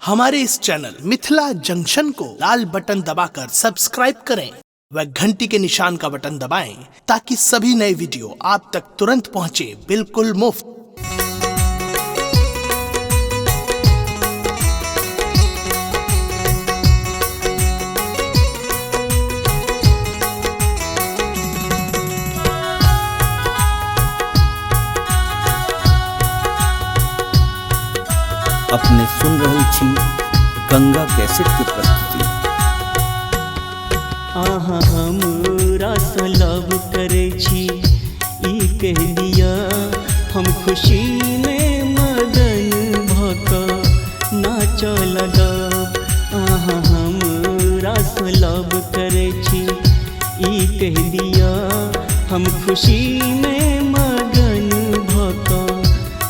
हमारे इस channel Mithila junction को लाल button दबाकर सब्सक्राइब करें व घंटी के निशान का बटन दबाएं ताकि सभी नए वीडियो आप तक तुरंत पहुंचे बिल्कुल मुफ्त। अपने सुन रही छी गंगा कैसेट की प्रस्तुति। आहा हमरा से लव करे छी ई कह दिया हम खुशी में मगन भक नाच लगब। आहा हमरा से लव करे छी ई कह दिया हम खुशी में मगन भक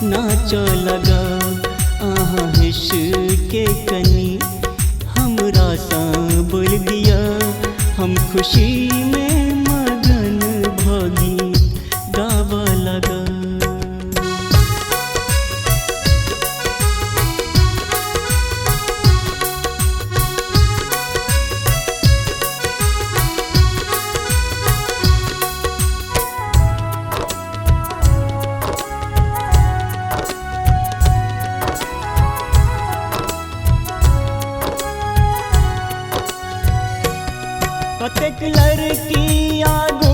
नाच लगब। आहा हिश के कनी हमरा सा बोल दिया हम खुशी में मगन भगी गावा लगा। कतेक लड़की आगू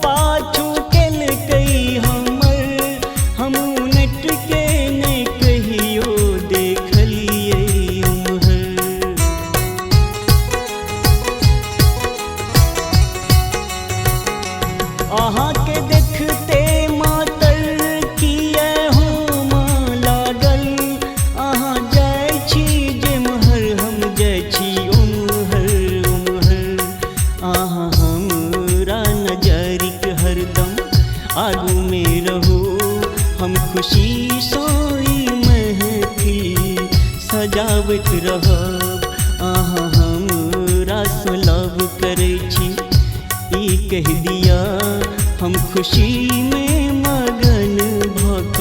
पाछू केल कई हमर हम नेट के नहीं कहियो देखलिए उम्हर। अहाँ के देखते मातर किए हो माँ लागल। अहाँ जाय छी जेम्हर हम जाय छी आहा हमरा नजरिक हरदम आगू में रहो हम खुशी सोई महफिल सजावत रहब। आहा हमरा से लव करे छी ई कह दिया हम खुशी में मगन भक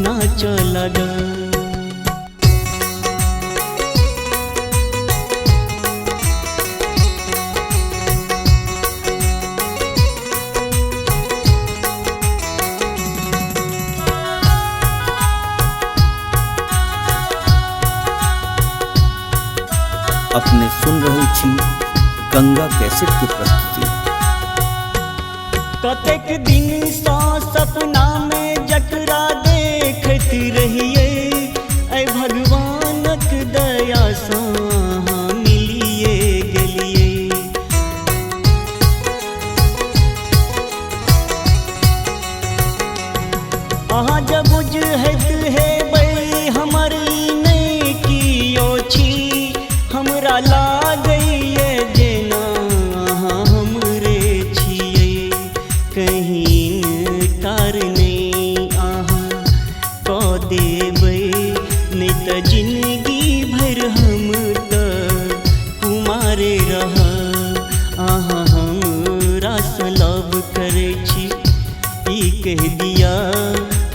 नाच लगब। अपने सुन रही छी गंगा कैसेट की प्रस्तुति। कतेक दिन सा सपना में जकरा देखत रहिए ऐ भगवानक दया सा मिलिए गेलिए। अहाँ जब बुझैत हेबै हमर नहीं कियो छी हमरा लागैए जेना अहाँ हमरे छियै। कहीं कारणे अहाँ कऽ देबै नहीं तऽ जिंदगी भर हम तऽ कुमारे रहब। अहाँ हमरा से लव करे छी ई कह दिया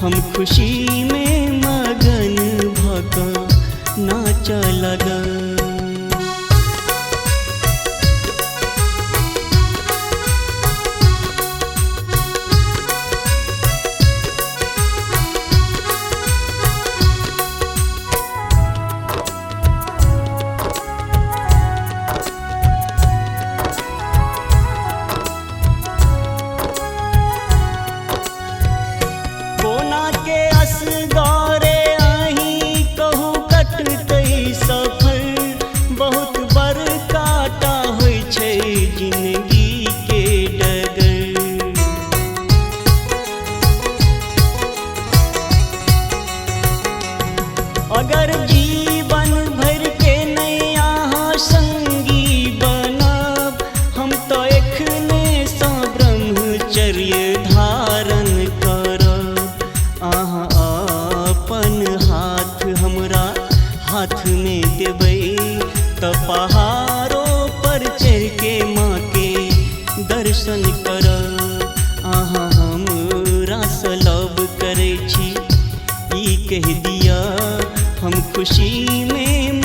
हम खुशी में मगन भक नाच लगब। कोना के असगारे आही कहू कटतै सफर बहुत बड़का टा होइ छै जिंदगी के डगर। अगर जीवन भर के नहीं अहाँ संगी बनब हम तो एखने सा ब्रह्मचर्य धारण करब। अहाँ अपन हाथ हमरा हाथ में देबै तो पहाड़ों पर चढ़ के माँ के दर्शन करब। अहाँ हमरा से लव करे छी ई कह दिया हम खुशी में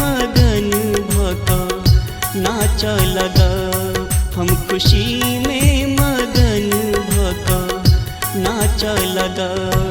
नाच लगा हम खुशी में मगन भक नाच लगा।